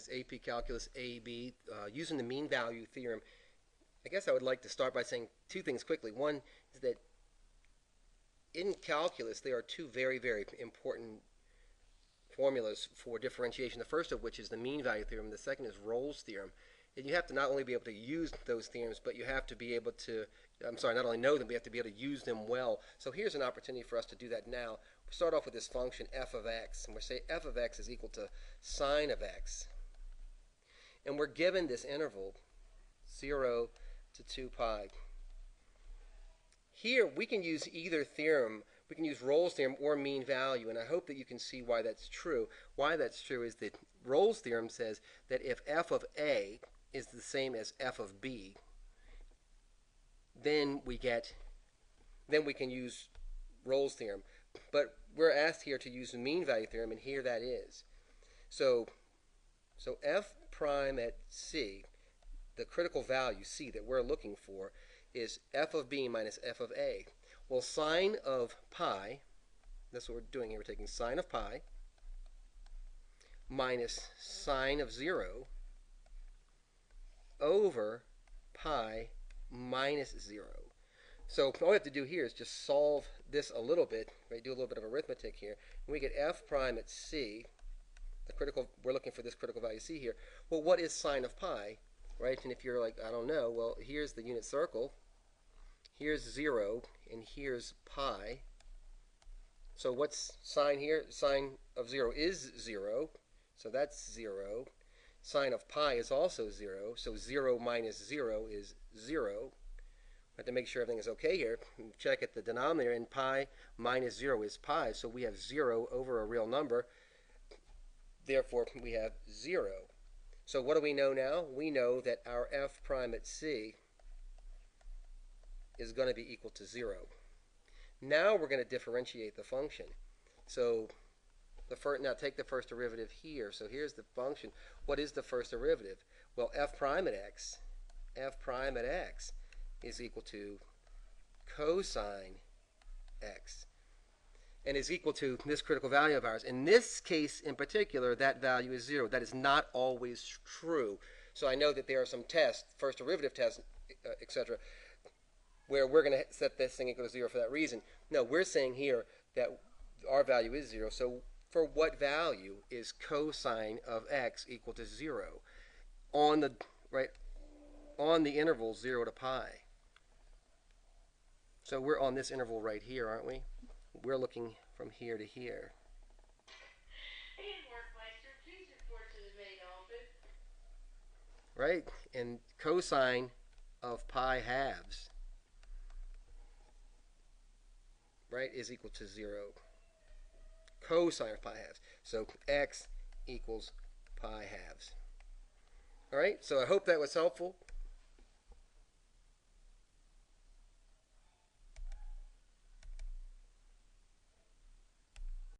It's AP Calculus AB using the mean value theorem. I guess I would like to start by saying two things quickly. One is that in calculus there are two very, very important formulas for differentiation. The first of which is the mean value theorem. The second is Rolle's theorem. And you have to not only be able to use those theorems, but you have to be able to, not only know them, but you have to be able to use them well. So here's an opportunity for us to do that now. We start off with this function f of x, and we say f of x is equal to sine of x. And we're given this interval, 0 to 2 pi. Here we can use either theorem. We can use Rolle's theorem or mean value, and I hope that you can see why that's true. Why that's true is that Rolle's theorem says that if f of a is the same as f of b, then we can use Rolle's theorem. But we're asked here to use the mean value theorem, and here that is. So f prime at c, the critical value c that we're looking for, is f of b minus f of a. Well, sine of pi, that's what we're doing here. We're taking sine of pi minus sine of 0 over pi minus 0. So all we have to do here is just solve this a little bit, right? Do a little bit of arithmetic here. And we get f prime at c, we're looking for this critical value c here. Well, what is sine of pi, right? And if you're like, I don't know, well, here's the unit circle. Here's 0, and here's pi. So what's sine here? Sine of 0 is 0, so that's 0. Sine of pi is also 0, so 0 minus 0 is 0. We have to make sure everything is okay here. Check at the denominator, and pi minus 0 is pi, so we have 0 over a real number. Therefore, we have 0. So what do we know now? We know that our f prime at c is going to be equal to 0. Now we're going to differentiate the function. So now take the first derivative here. So here's the function. What is the first derivative? Well, f prime at x is equal to cosine x, and is equal to this critical value of ours. In this case in particular, that value is 0. That is not always true. So I know that there are some tests, first derivative tests, etc., where we're going to set this thing equal to 0 for that reason. No, we're saying here that our value is 0. So for what value is cosine of x equal to 0? On the interval 0 to pi. So we're on this interval right here, aren't we? We're looking from here to here. Right? And cosine of pi halves, right, is equal to 0. Cosine of pi halves. So x equals pi halves. All right, so I hope that was helpful.